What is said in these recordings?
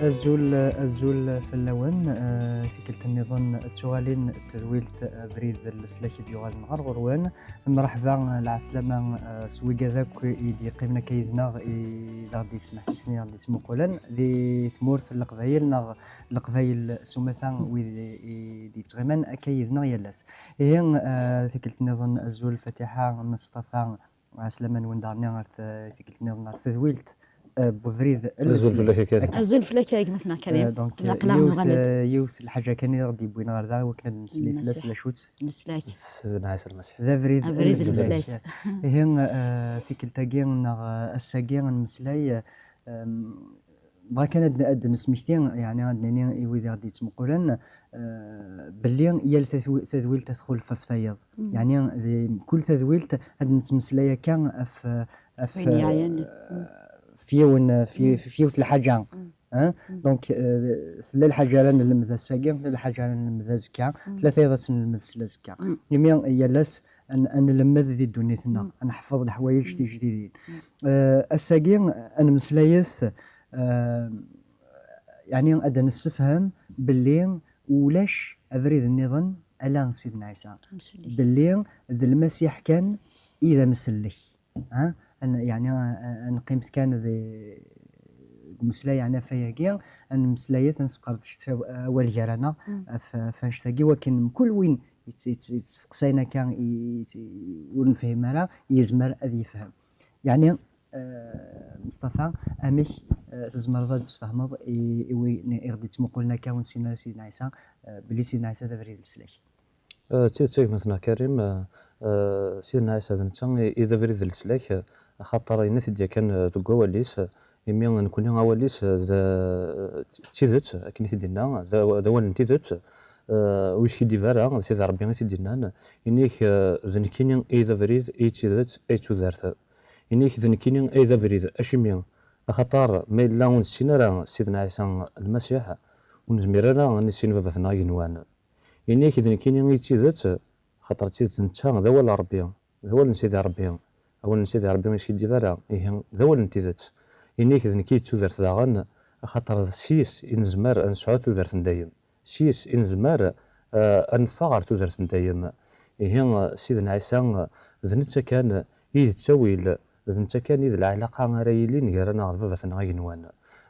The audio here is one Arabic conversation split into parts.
الزول في اللون ثقلت النظام توالين تذويلت بريد السلاك ديوغال نهار غروان مرحبا العسلامة سويقا ذاك يدي قيمنا كيدنا إذا غادي يسمع سيسني غادي يسمو قولان ذي ثمورث القبايل سمثا ويدي تغيمان كيدنا يلاس هي ثقلت النظام الزول فتحة مصطفى عسلامة وندارني ثقلت النظام تذويلت بفريد الزول فلاكا مثلا كريم دونك يوث الحاجه كان غادي يبوينا غير ذا وكنا نمسلي فلاس لا شوت مسلاك نعيس المسيح ذا فريد المسلاك هي ثيكلتاكي الساكي نمسلاي بغا كان اد نسميتين يعني غادي ويدي غادي تمقولن باللي يا تذويل تدخل في فطيض يعني كل تذويل هاد نتمسلايا كان في الحاجه دونك سلا الحاجه رانا نلمذ الساكي لا الحاجه رانا نلمذ الزكا ثلاثه يضات نلمذ الزكا يميا يلاس ان نلمذ ذي دنيتنا نحفظ الحوايج جديدين الساكي انا مسلايث يعني ادى نستفهم باللي ولاش افريد النظام على سيدنا عيسى باللي المسيح كان اذا مسلك أنا يعني أنا قيمت كان ذي مسلا يعني فياكي أنا مسلايات نسقرت أول جرانا فنشتاقي ولكن كل وين يتسقسينا كان ونفهم راه يزمر أذي يفهم يعني مصطفى أميش تزمر ضد تفهمض غادي تمقولنا كون سيدنا عيسى بلي سيدنا عيسى ذا فريد المسلاك تيك مثلا كريم سيدنا عيسى إذا فريد المسلاك خاطر ينات ديال كان ذوك واليس يمي نكون واليس تيزت كني تدينا دوال تيزت ويش كيدي فارا سيد ربي تدينا انيك ذنكينين اذا فريد اي تيزت اي تودارت انيك ذنكينين اذا فريد اشمي خاطر ما الا ونسينا راه سيدنا عيسى المسيح ونزمير راه نسينا بابثنا ينوان انيك ذنكينين اي تيزت خاطر تيزت نتا دوال ربي هو نسيد ربي أولا سيدي ربي ما يسكي ديفالا إيه ذا هو الانتيذات إنيك ذنكي تودرت داغن خاطر سيس إنزمار أنسعو تودرت ندايم سيس إنزمار أنفغر تودرت ندايم إيه سيدنا عيسى ذنتا كان إذ تسويل ذنتا كان إذ العلاقة رايلين غيرنا غير بابا فنغا ينوان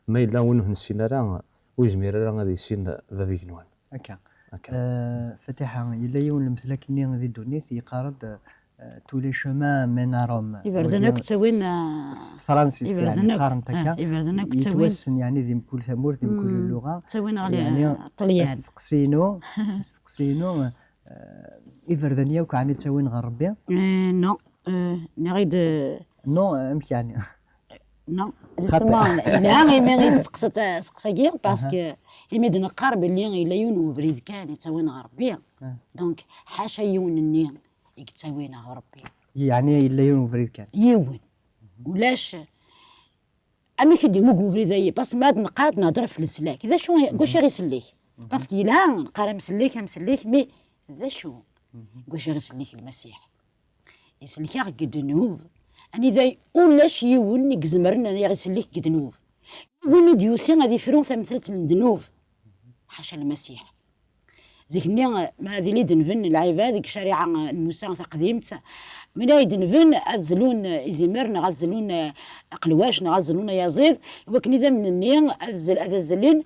ما إلا ونه نسينا راه ويزمير راه غادي يسين بابا ينوان هكا فتحة إلا يون المثلك ني غادي دونيت يقارد tous les chemins mènent à Rome. يبردنا كنت وين فرنسي يعني قارن تكا يبردنا كنت وين يتوسن يعني ذي كل ثمور ذي كل اللغة تسوين على يعني طليان استقسينو يبردنيا وكعني تسوين غربي نو نريد نو مش يعني نو لا ما غير سقساكي باسكو يمد نقارب اللي لا يون بريد كان يتسوين غربي دونك حاشا يون النيم يكتسوينا ربي يعني إلا يون بريد كان يون ولاش أمي كدي مو بريد بس ما نقارد نهضر في السلاك ذا شو واش غير يسليك باسكو لا نقارن مسليك مي ذا شو واش غير يسليك المسيح يسليك قد نوف اني ذا ولاش يون يكزمرنا غير يسليك قد نوف وين ديوسي غادي يفرون مثلت الدنوف حاشا المسيح ذيك ما هذه اللي دنفن العباد ذيك الشريعه موسى قديمت من هاي دنفن غزلون ازمرنا غزلون قلواشنا غزلون يزيد ولكن اذا من النين الزلين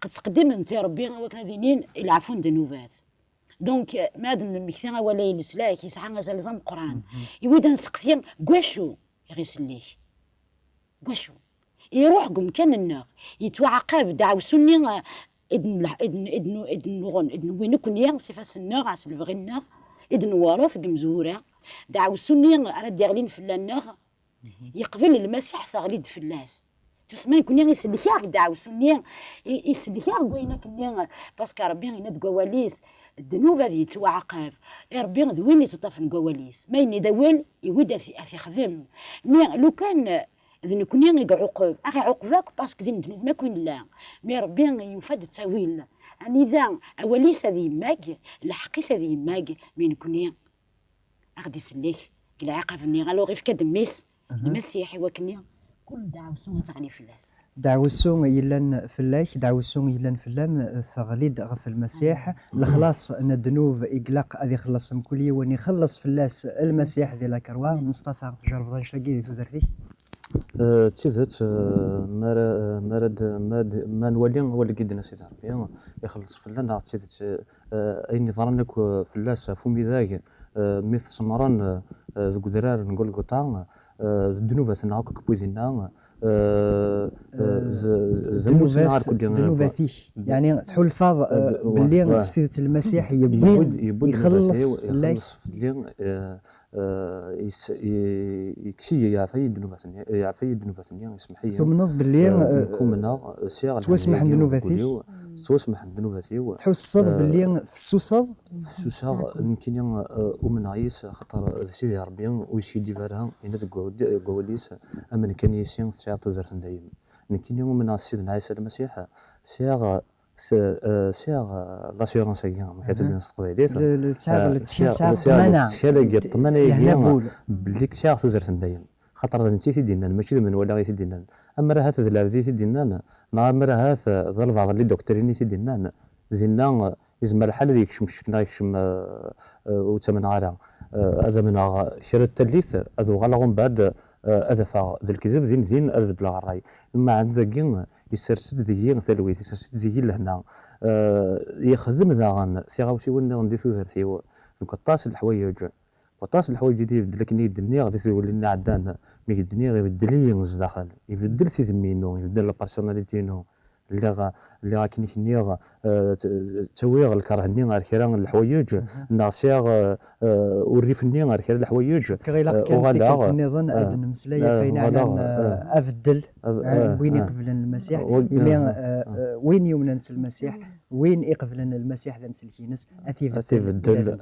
قد تقدم انت ربي ولكن ذينين يلعفون دنوبات دونك ما دن مكثنا ولا يلسلاك يسعى غزال نظام القران يويد نسقسيم كواشو يغسليك كواشو يروح قم كان النار يتوعقب دعو سني إدن وين كنيا صفاس النار عسل الفغي النار إدن وراث قمزورة دعو سني راد يغلين في النار يقبل المسيح ثغليد في اللاس تسمى كنيا يسلكيا دعو سني يسلكيا وين كنيا باسكو ربي يناد قواليس الذنوب هذه يتوعقب ربي ذوين يتطفن قواليس ما يدول يود في خدم مي لو كان ذن كوني يعقب اخي عقبك باسكو ذن ذنوب ما كاين لا مي ربي ينفد تساويل يعني ذا اوليس هذه ماك الحقيس هذه ماك من كوني غادي يسليك العقب ني غالو غير في كدميس المسيح وكني كل دعوة سون تغني فلاس دعوسو يلان فلاك دعوسو يلان فلام ثغليد غف المسيح الخلاص ان الذنوب يقلق اذي خلص كل يوم يخلص فلاس المسيح ذي لاكروا مصطفى تجرب شاقي تودرتي تيزت ما نولي هو اللي قيدنا سيدي ربي يخلص فلان تيزت اين ظرنك فلاس فمي ذاك مثل سمران ذكدرار نقول قطع الذنوب تنعك كبوزينا ذنوباتي يعني تحول فاض باللي سيدة المسيح يبود يخلص في اللي يكشي يعفي ذنوباتني يسمح لي ثم نض باللي كومنا سيغ توسمح ذنوباتي توسمح ذنوباتي تحوس الصد باللي في السوسه يمكن ومن عيس خاطر سيدي ربي ويشي ديفارها انا قوليس اما كان يسين ساعه زرت دايم يمكن يوم من سيدنا عيسى المسيح سيغ لاسيورونس هي ما كتبين التقدير الطمانه باللي كشاف زرت دايم خاطر انت تيدينا ماشي من ولا تيدينا اما راه هذا الذي تيدينا ما راه هذا ظل بعض اللي دكتوريني تيدينا زينا يزمر الحال يكشم الشكنا يكشم وثمن غالا هذا من شر التليث هذا غلغون بعد هذا ذا الكذب زين هذا بلا الراي اما عند ذاك يسرسد ذي ثلويت يسرسد ذي لهنا يخدم ذا سيغاوسي وين ندير في ثرثي دوك الطاس الحوايج وطاس الحوايج دي يبدل لك يدني غادي تولي لنا عندنا مي يدني يبدل لي ينز داخل يبدل في ذمينو يبدل لا بيرسوناليتينو اللي غا كني كني تسوي الكرهني غير كيران الحوايج ناصيغ وريفني غير كيران الحوايج كغيلا كان النظام ادن مسلايه فين على افدل وين يقبل المسيح وين يمننس المسيح وين يقبل المسيح ذا مسلكينس اتيفدل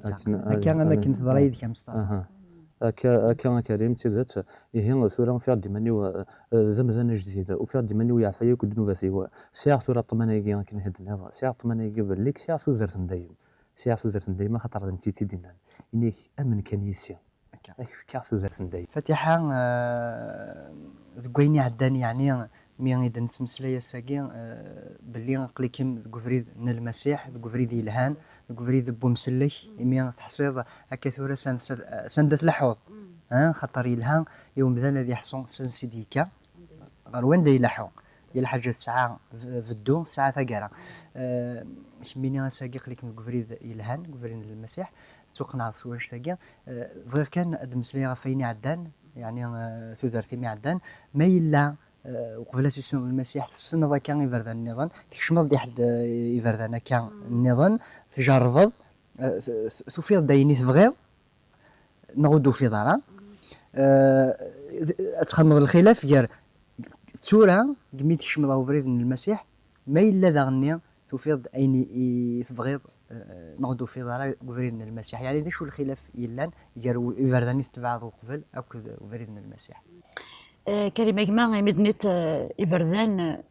كان ما كنت ضريد كمصطفى كان كريم تيزات هي ثورة فيها ديماني زمزان جديد وفيها ديماني ويعفايك ودنوباتي سياغ ثورة طمانية كان هاد النظام سياغ طمانية بالليك سياغ ثوزرت دايم سياغ ثوزرت دايم خاطر انتي تيدينا انيك امن كان يسيا كاع ثوزرت دايم فاتحة ذكويني عداني يعني مين إذا نتمسلي الساقين باللي قليكم ذكوفريد من المسيح ذكوفريد يلهان ذكوفريد بومسلي مين تحصيد هكا ثورة سندت لحوض خطر يلهان يوم ذا الذي يحصون سنسيديكا غير وين دا يلحو يلحج ساعة في الدو ساعة ثقيرة مين ساقي قليكم ذكوفريد يلهان ذكوفريد المسيح توقنا سواش ثقيا غير كان دمسلي غفيني عدان يعني ثودرتي مي عدان ما يلا وقبل سيسن المسيح السنة ذا كان يفردان النظام كشمال دي حد يفردان كان النظام تجربض تفيض دايني تبغيض نغدو في دارا تخمض الخلاف ديال تورا قميت كشمال وفريد من المسيح ما إلا ذا غنيا تفيض أيني تبغيض نغدو في دارا وفريد من المسيح يعني ذا شو الخلاف يلان ديال يفرداني تبعض وقبل أو وفريد من المسيح كلمة جماعة مدنة إبردان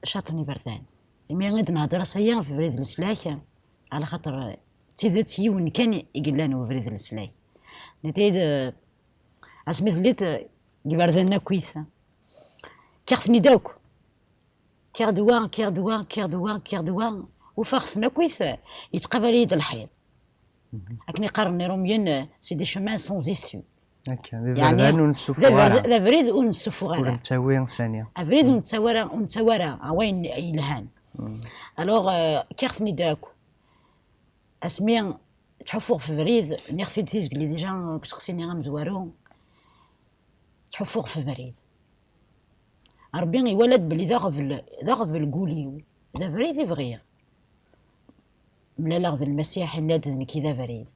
شاطني إبردان مي غادي نهضر صيا في بريد السلاك على خاطر تيدت يون كان يقلان وفريد السلاك نتيد اسميت ليت إبردان كويثة كيختني داوك كيردوا وفاختنا كويثة يتقبل يد الحيض لكن قارني روميان سي دي شومان سونز إسيو يعني لا بريد ونسفوغا ولا نتساوي ثانيه بريد ونتساورا وين يلهان الوغ كيختني داكو اسمي تحفوغ في بريد نيختي تيز لي ديجا كسقسيني غمزوارو تحفوغ في بريد ربي يولد بلي ذاغ الكوليو ذا بريد يبغي ملا لاغ المسيح ناد ذنكي ذا بريد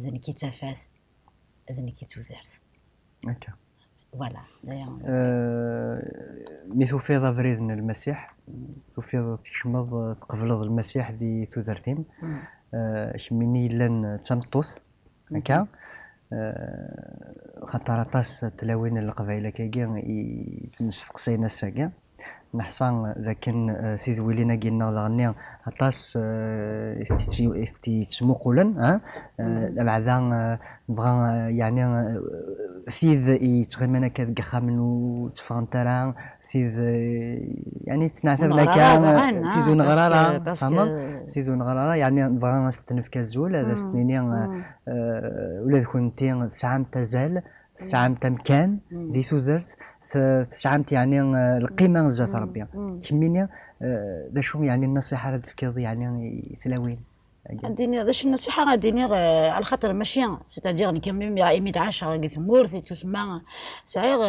ذنكي تفاث اذن كي توذرت هكا فوالا مي توفيض فريد من المسيح توفيض تكشمض تقبلض المسيح دي تودرتين شميني لان تمطوث هكا خاطر طاس تلاوين القبائل كاكا يتمس قصينا الساكا نحصان لكن سيد ولينا قلنا لغني هطاس تسمو قولا بعدا نبغى يعني ثيذ يتغمنا كذا خامن وتفانتران ثيذ يعني تنعثبنا كان ثيذ نغرارا فهمت ثيذ نغرارا يعني بغا نستنف كزول هذا سنيني ولا كنتي تسعام تزال تسعام تمكان ذي سوزرت تسعمت يعني القيمه نزات ربي كميني ذا شو يعني النصيحه راه تفكير يعني ثلاوين عندي باش النصيحه غاديني على خاطر ماشي سيتادير ني كمل راه يميت 10 قلت مورث تسمى صغير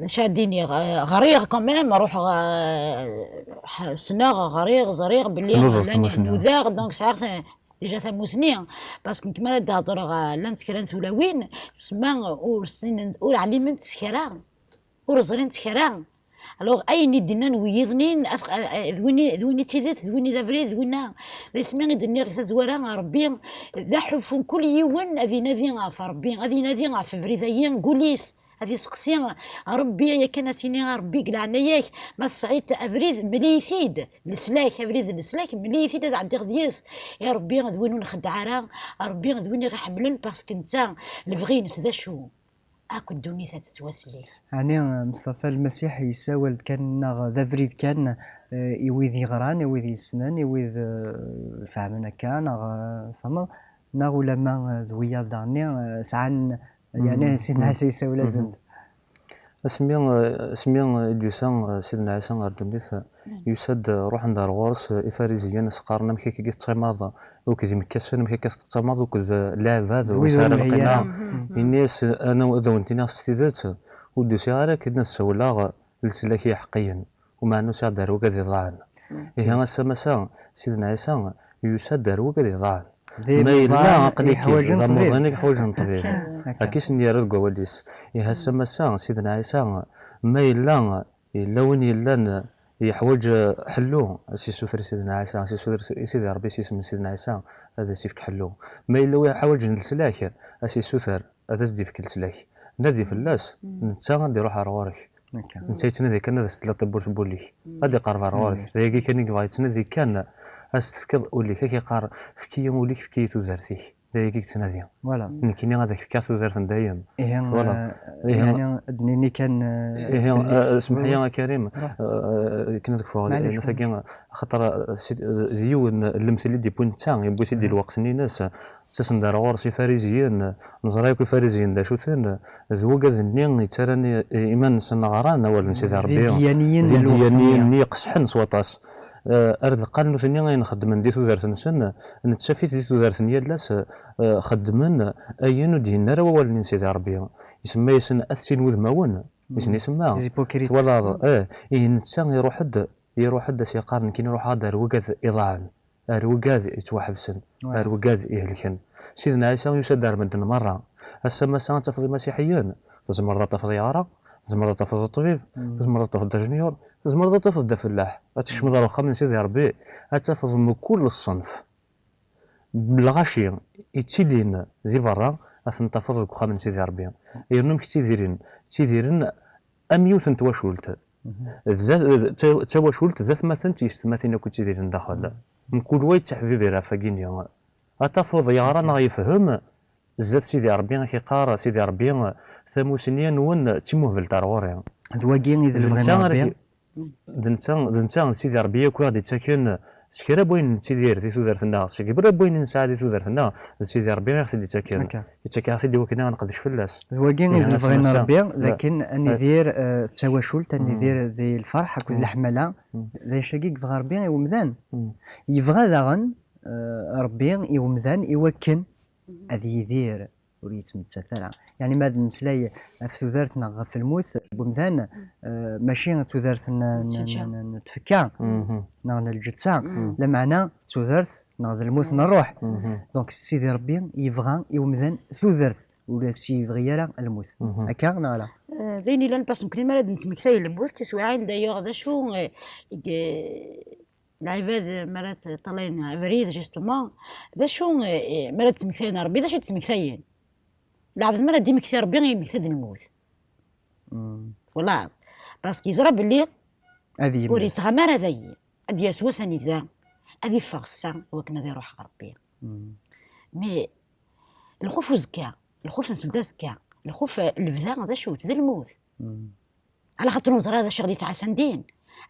شاديني غريغ كمان نروح سنه غريغ زريغ باللي نوذاغ دونك صغير ديجا ثموسني باسكو نتمنى تهضر لا نتكرنت ولا وين تسمى ورسين ور علمت سكران ورزرين سكران الوغ اين دينا نويضنين ذويني تيدات ذويني دابري ذوينا ذا سمين دني غير زوارا ربي ذا حفون كل يوم هذه نادي في ربي هذه نادي في بريدايين قوليس هذه سقسي ربي يا كان سيني ربي قلعنا ياك ما صعيت ابريد مليثيد السلاك ابريد السلاك مليثيد هذا عندي غديس يا ربي ذوينو نخدع راه ربي ذويني غيحملن باسكو نتا الفغي نسدا شو اكو الدنيا تتواسلي يعني مصطفى المسيح يساول كان ذا فريد كان يويذ غران يويذ سنان يويذ فهمنا كان فما ناغ لما ذويا داني سعان يعني سيدنا عيسى يساول لازم سميان دوسان سيدنا عيسى غردونيث يسد روح عند الغورس إفاريزيا نسقارنا مكي كي تسماض وكذي مكسن مكي كتسماض وكذ لاعب هذا وسار القناع الناس انا وذا وانتنا استيذات ودوسي غير كدنا السولاغ لسلاكي حقيا ومع انه سا دارو كذي ضاعن هي مسا سيدنا عيسى يسد دارو كذي ضاعن ما إلا عقلي كي ضمرني حوايج طبيعي أكيس ندير القواليس يهسا مسا سيدنا عيسى ما إلا وين إلا يحوج حلو سي سوثر سيدنا عيسى سي سوثر سيدي ربي سي سيدنا عيسى هذا سيفك حلو ما إلا يحوج السلاك سي سوثر هذا سديفك السلاك نادي فلاس نتا غادي يروح روارك نتا يتنادي كان هذا ستلا طبور تبوليك غادي يقرب روارك ذاك كان يبغى يتنادي كان استفكر ولي كي قار فكي وليك فكي تزرتيك ذاك يتنادي فوالا نكيني هذاك فكا تزرت دايم فوالا يعني دنيني كان اسمح لي يا كريم كنا ديك فوا خاطر زيون المثل دي بوينتان يبغي تدي الوقت ناس تسندر غورسي فاريزيين نزرايكو فاريزيين دا شوثن ذوق ذني تراني ايمان سنغران ولا نسيت ربي ديانيين يقصحن سواطاس ارد قالوا ثاني نخدم دي تودرت نسن نتشافيت دي تودرت يالاس خدمن اينو دينا ولا نسيت ربي يسمى يسن اثين وذماون يسن يسمى ولا نتسان يروح حد سيقارن كي يروح هذا روقاد اضاعن روقاد يتوحبسن روقاد يهلكن سيدنا عيسى يسدر من مره هسه مسا تفضي مسيحيين تزمر تفضي عرب تزمر تفضي الطبيب تزمر تفضي جونيور تزمر تفضي فلاح تشمل الخم من سيدي ربي تفض من كل الصنف بالغشي يتيدين ذي برا اثن تفضل خم من سيدي ربي يرنم تيديرن اميوثن تواشولت تواشولت ذات مثلا تيستماتين كنت تيديرن داخل من كل واحد تحبيبي راه فاقين اتفض يا رانا يفهم زاد سيدي ربي كيقار سيدي ربي ثموسنيا نون تيموه بالتاروري ذواقين اذا بغينا ربي دنتا سيدي ربي كو غادي تاكن شكرا بوين تيدير في تودرتنا شكرا بوين نساعد تودرتنا سيدي ربي غادي تدي تاكن يتاكا غادي وكنا نقدش فلاس ذواقين اذا بغينا ربي لكن اني دير التواشل تاني دير ذي الفرحه كل الحمله ذي شقيق بغى ربي ومذان يبغى داغن ربي يومذان يوكن هذه يدير وريت متسثرة يعني ما المسلاي في تودرتنا في الموت بمذان ماشي تودرتنا نتفكا نغن الجتسا لمعنى تودرت نغن الموت نروح دونك سيدي ربي يبغى يومذان تودرت ولا شي يبغي يرى الموت هكا نالا ذيني لان باس ممكن ما لازم تمكثي الموت تسوعين دايوغ ذا شو العباد مرات طالعين فريد جيستومون ذا شو مرات تمكثين ربي ذا شو تمكثين العبد مرات دي مكثي ربي يمكثد الموت والله باسكو يزرى بلي هذه وري تغمر هذايا هادي يسوسني ذا هادي فاغسا وكنا ذي روح ربي مي الخوف وزكا، الخوف نسلدا زكا، الخوف البذا ذا شو ذا الموت. على خاطر نزرى هذا الشيء اللي تعسن دين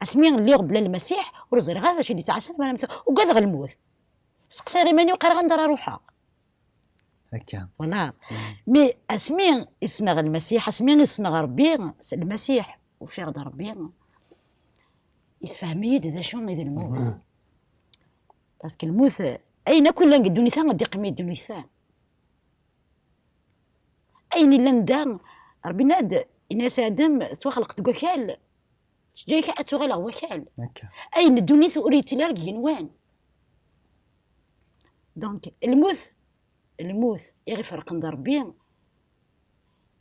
اسمي اللي بلا المسيح ونزرى هذا الشيء اللي تعسن وقاد غير الموت سقسي غير ماني وقال غندار روحها هكا ولا مي اسمي يصنع المسيح، اسمي يصنع ربي المسيح وفي غدا ربي يسفهم يد ذا شو ذا الموت. باسكو الموت اين كل نقدوني ثان غادي يقمي يدوني ثان اين الا ندام ربي ناد الناس ادم سوا خلقت وكال جايك اتوغل وكال هكا اين الدنيا وريتي لا رجنوان. دونك الموت يغي فرق ضربي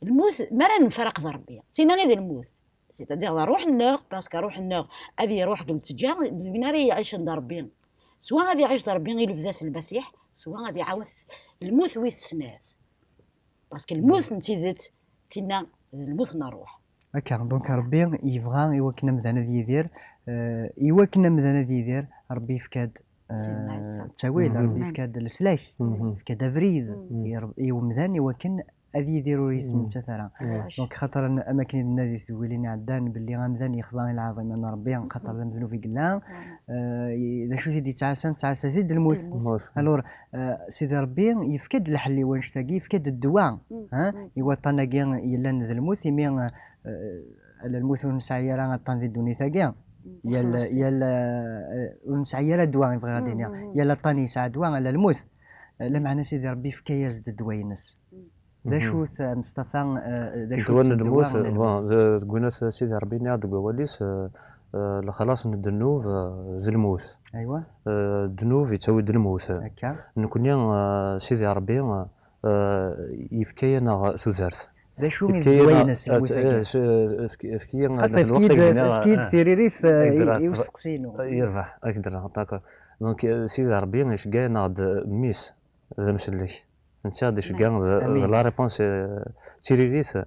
الموت ما راه نفرق ضربي سينا غير الموت سيتادير روح النار باسكو روح النار هذه روح قلت جا بنار يعيش ضربي سواء غادي يعيش ضربي غير لبداس المسيح سواء غادي يعاود الموت ويس السنات باسكو الموت نتيذت تينا الموت نروح هكا. دونك ربي يبغى يوكلنا مذانا يدير يوكلنا مذانا يدير ربي يفكاد التاويل ربي يفكاد السلاح يفكاد افريد يومذان يوكن هذه يديروا يسمى تثرى. دونك خاطر اماكن النادي ثويلين عدان باللي غامذان يخضع العظيم ان ربي خاطر ذنب في قلا اذا شو سيدي تعاسن زيد الموت. الور سيدي ربي يفكد الحل وانشتاقي يفكد الدواء يوطنا كاع يلا ذا الموت يمين الموت ونسعيرا غطان ذي الدنيا ثاقيا يلا ونسعيرا الدواء يبغي غادي يلا طاني يسعى دواء على الموت لا معنى سيدي ربي في كياز الدواء ينس ذا شو مصطفى ذا شو الموت قلنا سيدي ربي نعد قواليس خلاص الذنوب زي الموت. ايوا الذنوب يتساوي الموت هكا. نكون سيدي ربي يفكينا سوزارت ذا شو من دوينس حتى فكيد ثيريريث يوسقسينو يربح اقدر نعطيك. دونك سيدي ربي يشكينا ميس ذا مسلك انت غادي شكا لا ريبونس تيريريث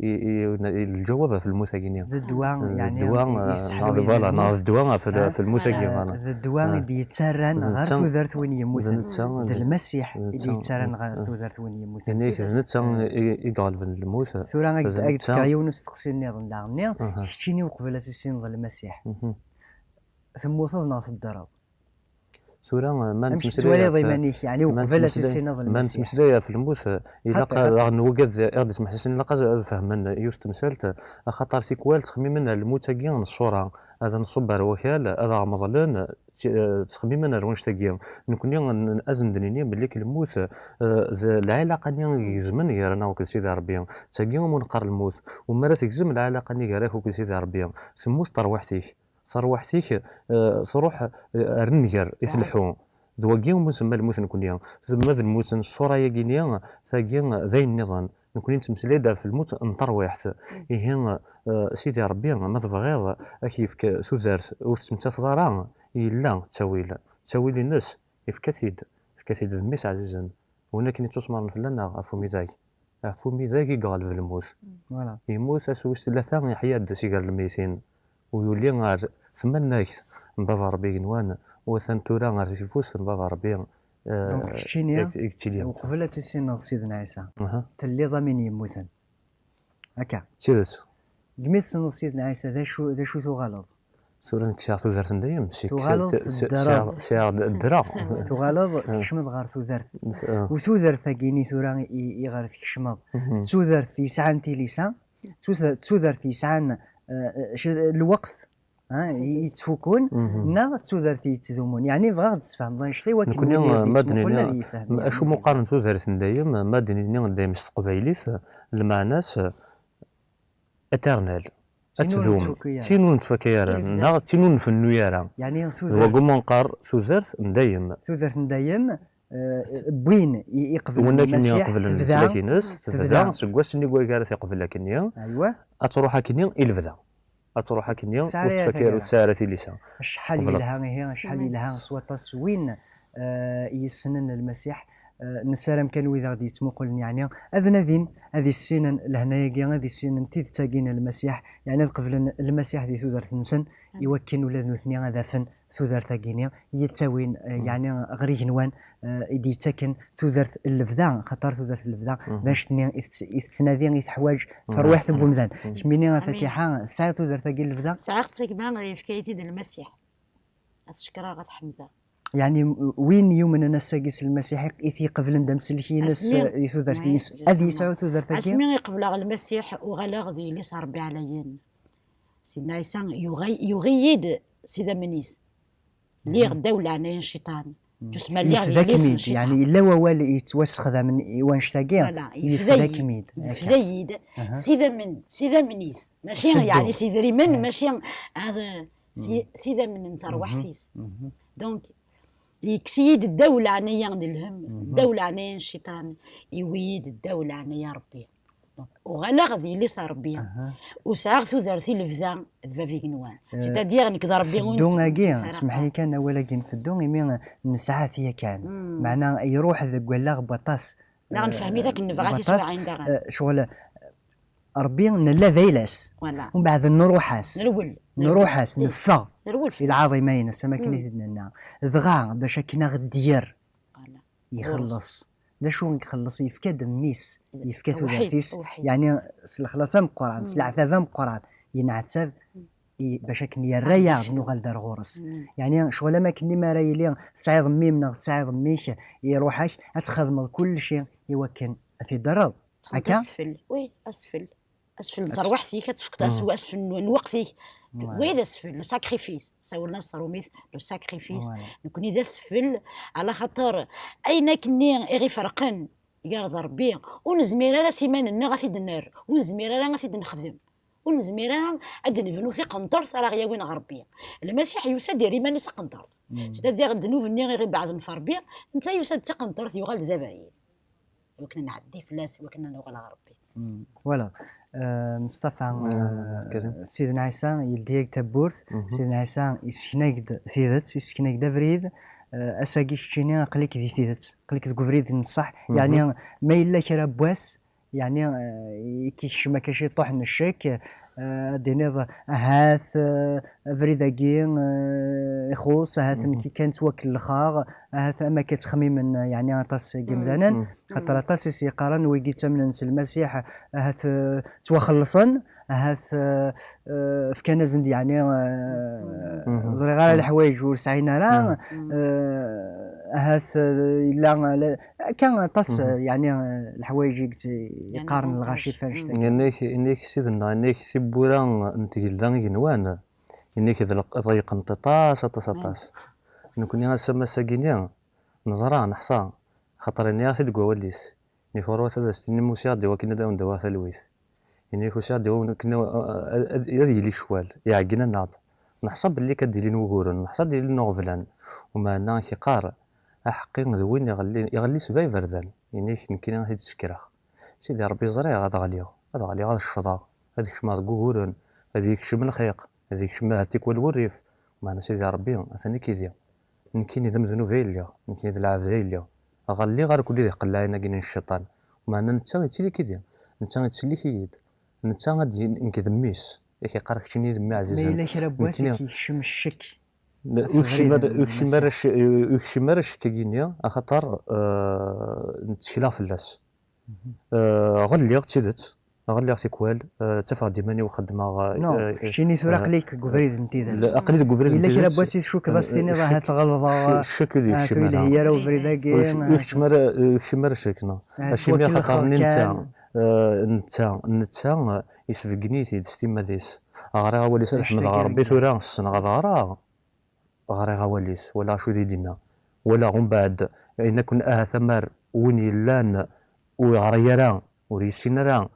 الجواب في المساكين الدواء يعني فوالا ناض الدواء في المساكين الدواء اللي يتسرن غير ثوذرت وين يموت المسيح اللي يتسرن غير ثوذرت وين يموت يعني نتا يقالب الموت ثورا غاكايو نستقسي النظام داغني شتيني وقبل السين المسيح ثم وصل ناس الدرب سورة ما نتمسلي ضيمانيك يعني وقبل السنة ما نتمسلي في الموت إلا قال نوجد غادي سمح لي لا فهمنا يوست مسالت خاطر سيكوال تخميمنا الموت كاع الصورة هذا نصبر وكال هذا مظلن تخميمنا روش تاكيا نكون نازن دنيا باللي الموت العلاقة نيا يزمن يرانا وكل سيدي ربي تاكيا منقر الموت ومرات تجزم العلاقة نيا راك وكل سيدي ربي تموت طروحتيك صروحتيك صروح رنجر يسلحون دواكيا مسمى الموت نكونيا تسمى الموت الصورة ياكينيا ثاكيا زي النظام نكون نتمسلي في الموت نطروحت إيه سيدي ربي ما تبغيض كيف سوزارت وتسمت ضرا إلا تساويل الناس يفكثيد ذميس عزيزا هنا كاين تصمر فلان عفو ميزاك يقال في الموت يموت اسوس ثلاثة يحيا سيقال الميتين ويولي غير ثم الناس من بابا ربي نوان وثنتورا غير سيفوس من بابا ربي دونك شتيني وقبل تسين سيدنا عيسى تلي ضامن يموتن هكا تيرت قميت سيدنا عيسى ذا شو تغلط سورة نكسير ثوذرت نديم تغلط سيار الدرا تغلط تكشمض غير ثوذرت وثوذرت ثاكيني ثورا يغير تكشمض ثوذرت يسعى تيليسا ثوذرت يسعى الوقت يتفوكون نا تودرتي يتذومون يعني بغا تفهم بغا نشتي ولكن مدني شو مقارنه تودرت دايم مدني دايم استقبايليت المعناس اترنال اتذوم تينون تفكير نا تينون في النيارا يعني وقوم نقار تودرت دايم بوين يقبل المسيح تبدا سكواس ني كوكارث يقبل لكن ايوا اتروح كنيا الفدا أتروح كنيا وتفكر وتسارة لسان شحال لها شحال لها صوت وين يسنن المسيح نسالم كان وإذا غادي يتمقل يعني أذن ذين هذه السنن لهنايا كاع هذه السنن تيتاقين المسيح يعني قبل المسيح ذي ثودر ثنسن يوكن ولاد نثني غادافن تودرت كيني يتساوين يعني غري جنوان يدي يتسكن تودرت اللفذا خاطر تودرت اللفذا باش تنادي يتحواج تروح بومدان كميني فاتحه ساعه تودرت كي اللفذا ساعه كما في كيتي ديال المسيح تشكرها غتحمدها يعني وين يوم انا ساقيس المسيح يثي قبل ندم سلكي ناس يثودرت هذه ساعه تودرت كي اسمي قبل المسيح وغلا غدي اللي صار بي عليين سيدنا عيسى يغيد سيدا منيس اللي غدا ولا عنايا الشيطان تسمى اللي غادي يفذاك يعني الا هو اللي يتوسخ ذا من وانشتاقي يفذاك ميد يفذايد سيدا منيس ماشي يعني سيدي ريمن ماشي هذا سيدا من انت روح فيس دونك يكسيد الدولة عنايا الهم الدولة عنايا الشيطان يويد الدولة عنايا ربي وغلا غادي اللي صار بيا وساغ ثوثرتي الفذا فافيك نوان تادير نكذا ربي ونت دونغاكي اسمحي كان ولا كاين في الدون مي نسعات هي كان معنا يروح ذاك ولا بطاس لا نفهمي ذاك النفغات يسمع عندها شغل ربي نلا ذيلاس ومن بعد نروحاس نفا في العظيمين السماكنين لنا ذغا باش كنا غدير يخلص لا شو يخلص يفكا دميس يفكا ثلاثيس يعني الخلاصه من القران العذاب من القران ينعتب باش كني الرياض نغال دار غورس يعني شغل ما كني ما راي لي سعيد ميمنا سعيد ميش يروحاش تخدم كل شيء يوكن في الدرب هكا اسفل وي اسفل تروحتي كتفقد اسفل نوقتي وين اسفل لو ساكريفيس ساولنا الصروميث لو ساكريفيس نكون اذا اسفل على خاطر اين كني غير فرقن يرضى ربي ونزمير راه سيماننا غافيد النار ونزمير راه غافيد نخدم ونزمير راه نبنو في قنطر راه غيا وين غربي المسيح يوسى ديري ماني سقنطر تدير الذنوب ني غير بعد نفربي انت يوسى تقنطر يغال ذا بعيد وكنا نعدي فلاس وكنا نغال غربي فوالا مصطفى سيدنا عيسى يلديك تبورث سيدنا عيسى يسكناك ثيذت يسكناك دافريد اساكي كتشيني قليك ذي ثيذت قليك تقفريد نصح يعني ما الا كرا بواس يعني كيش ما كاش يطوح من الشك دينيض هاث فريداكي يخوص هاث كي كانت وكل الخاغ هاث ما كتخميم يعني طاس كيمدانا خاطر طاس سيقارن ويجي تمن المسيح هاث توخلصن هاث في كان زند يعني زري غير الحوايج ورسعينا راه هاث لا كان طاس يعني الحوايج يقارن الغاشي فاش انك سيدنا انك سيبورا نتيل دان ينوان انك ضيق طاس نكون يا سما ساكينيا نزرا نحصا خاطر اني تدقوا وليس ني فروت هذا ستني موسيقى دوا كنا داون دوا ثلويث اني كوسا دوا كنا هذه لي شوال يعقنا ناض نحسب اللي كدير لي نوغورن نحسب ديال نوفلان وما انا كيقار حقي وين يغلي سباي بردان يعني يمكن هاد الشكره سيدي ربي زري غاد غاليو غاد الشفضه هذيك شما غورن هذيك شم الخيق هذيك شما هاتيك والوريف معنا سيدي ربي ثاني كيديا يمكن يدم ذنوب هيليا يمكن يد العبد هيليا غالي غير كل يقلعنا كاين الشيطان معنا نتا تيلي كيديا نتا تسلي كيد نتا غادي نكذميس كيقارك شني دمي عزيز ما الا كرا بواسي كيشم الشك يكشمرش كاينيا خاطر نتكلا فلاس غلي تيدت غلي تيكوال تفا ديماني وخدمه نو شيني ثورا قليك كوفريد نتيدات اقليد كوفريد الا كرا بواسي شو كباستيني راه هات غلظه الشك ديال الشمال هي راه فريداكي يكشمر شكنا اش مي خاطر نتا يسفقني تي دستيما ديس غرا وليس احمد ربي ثورا السنه غدارا غري غواليس ولا شو دينا ولا غم بعد ان كنا ثمر وني لان وغريران وريسينران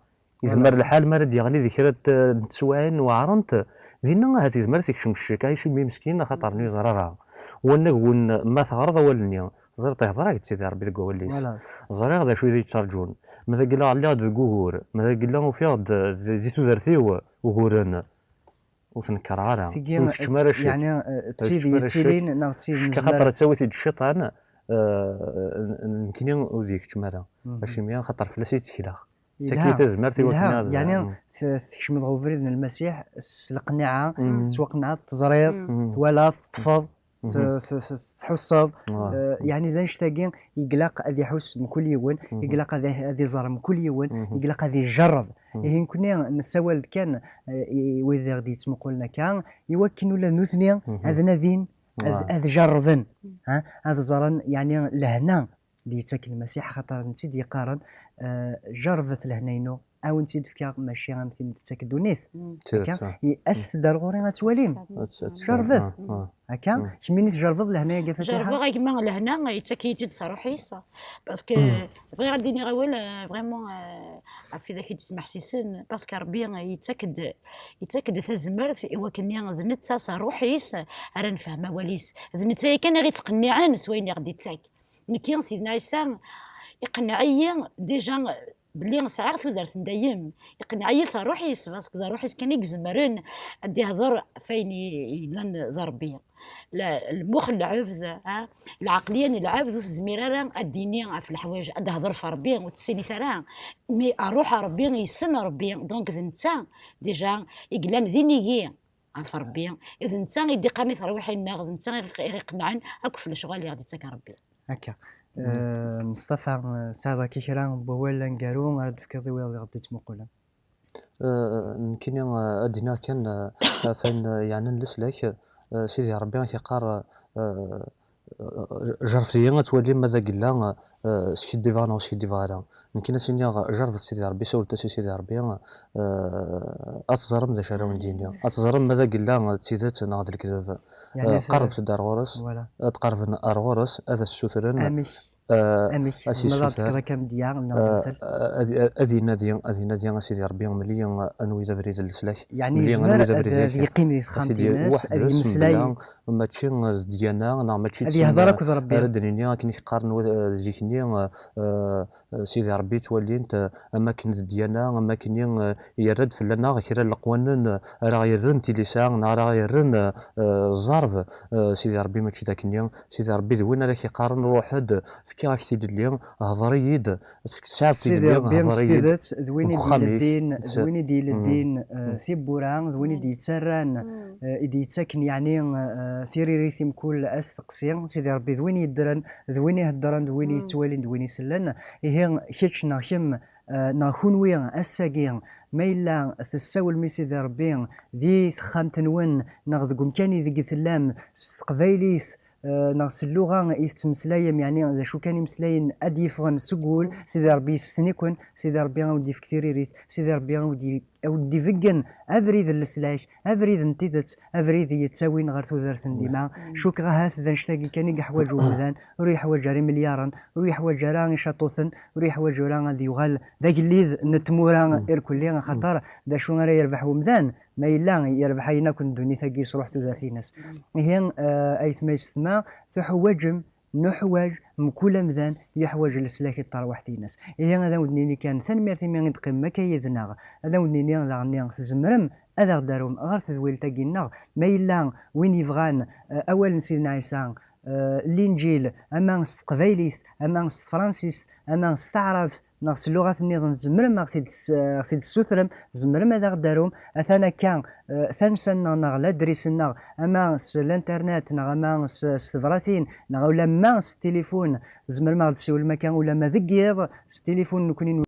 يزمر الحال مرد يغلي ذكرت تسوعين وعرنت دينا هاتي زمر تكشم الشك عايش مي مسكين خاطرني زرارا ون ما ثغرض ولني زرت هضراك سيدي ربي دقوا وليس زري غدا شويه يتسرجون ماذا قال على هذا الجوهور ماذا قال له في ديتو درتيو وغورن وتنكر عرا يعني تيلين نغتي خاطر تسوي الشيطان يمكن وذيك تمارا باش ميا خاطر فلاسي تكلا تكيت زمرتي وكنا يعني تكشم الغوفريد من المسيح القناعه توقنع التزرير ولا تفض تحصل يعني ذا نشتاقين يقلق هذا يحس من كل يوم، يقلق هذا يزرع من كل يوم، يقلق هذا يجرب. هين كنا نسوال كان وإذا غادي يتمقلنا كان يوكن ولا نثني هذا نذين هذا جربن هذا زرن يعني لهنا دي تاكل المسيح خاطر انت دي قارن جربت لهنينو او انت دفكا ماشي غنمثل تاكل دونيث هكا استدار غوري غتواليم جربت هكا كميني تجربت لهنايا كيفاش جربت غير كيما لهنا يتاكيتي تصرح يسا باسكو بغي غادي نغول فريمون في ذاك تسمح سيسن باسكو ربي يتاكد تزمرت وكني ذنت صروح يس راه نفهم وليس ذنت كان غير تقنعان سوين غادي تاك مكين سيدنا عيسى يقنعي ديجا بلي ساعات ودارت دايم يقنعي روحي باسكو روحي كان يزمرن ادي هضر فين لان ضربيه لا المخ العبد العقليه العبد الزميره الدينيه في الحوايج ادي هضر في ربي وتسيني ثرا مي اروح ربي يسن ربي دونك انت ديجا يقلان ذينيي عف ربي اذا انت يدي قرني روحي الناغ انت يقنعن هاك في الشغل اللي غادي تاك ربي هكا مصطفى ساعة كي شرا بولا نقارو غاد فكري ويا غادي تمقولا يمكن ادينا كان فين يعني نسلك سيدي ربي كيقار جرفتي تولي ماذا قلنا سكي ديفانا وسكي ديفانا يمكن سيني جرفت سيدي ربي سولت سيدي ربي اتزرم ذا شارع الدنيا اتزرم ماذا قلنا تسيدات ناض الكذب يعني قرب في الدار غورس تقرب الغورس هذا السوثرن اميش ماذا تكرا كم ديال مثل ادي نادي سيدي ربي ملي انوي ذا بريد السلاح يعني زمر ذي قيمه خامتيناس هذه مسلاي ماشي ديالنا انا ماشي هذه هضرك ربي ردني كي نقارن ذيكني سيدي ربي تولي انت اماكن ديالنا اماكن يرد في لنا غير القوانين راه يرن تيليسان راه يرن الزرف سيدي ربي ماشي داكني سيدي ربي وين راه كيقارن روحد كي راك تيدير لي هضري يد ساعه تيدير لي هضري يد ذويني ديال الدين ذويني ديال الدين ثيبوران ذويني دي تسران يدي تاكن يعني ثيري ريثم كل استقسيم سيدي ربي ذويني يدرن ذويني هدران ذويني يتوالين ذويني سلن هي كيتش ناخم ناخونوي اساكين ما إلا تساول مي سيدي ربي ذي خامتنون ناخذ كاني ذي ثلام قبايليث ناقص اللغة يتمسلايم يعني إذا شو كان يمسلاين أدي فغن سقول سيدي ربي يسنيكون سيدي ربي غودي في كثير يريث سيدي ربي غودي فيجن أفريد السلاش أفريد انتدت أفريد يتساوين غير ثوثرث ديما شوك غاهات ذا نشتاقي كان يحواج ومذان وري حواج جاري مليارا وري حواج جاران شاطوثن وري حواج جاران غادي يغال ذاك اللي نتمورا إركولي خطر ذا شو غير يربح ومذان ما إلا يربح أين كن دوني ثقي صروح ثلاثين ناس هي أيث ما يستمع تحوجم نحوج مكل مذان يحوج السلاك الطروح في ناس هي هذا ودنيني كان ثاني مرتين من قيم ما كيذناغ هذا ودنيني هذا غني تزمرم هذا دارهم غير تذويل تاقينا ما إلا وين يبغان أول سيدنا عيسى الإنجيل أما قبايليث أما فرانسيس أما استعرف ناقص اللغة النظام زمرم غتيد السوثرم زمرم هذا غدارهم أثنا كان ثانسنا نغلا دريسنا أما الانترنت أما السفراتين ولا ما التليفون زمرم غتسول المكان ولا ما ذكيض التليفون نكونين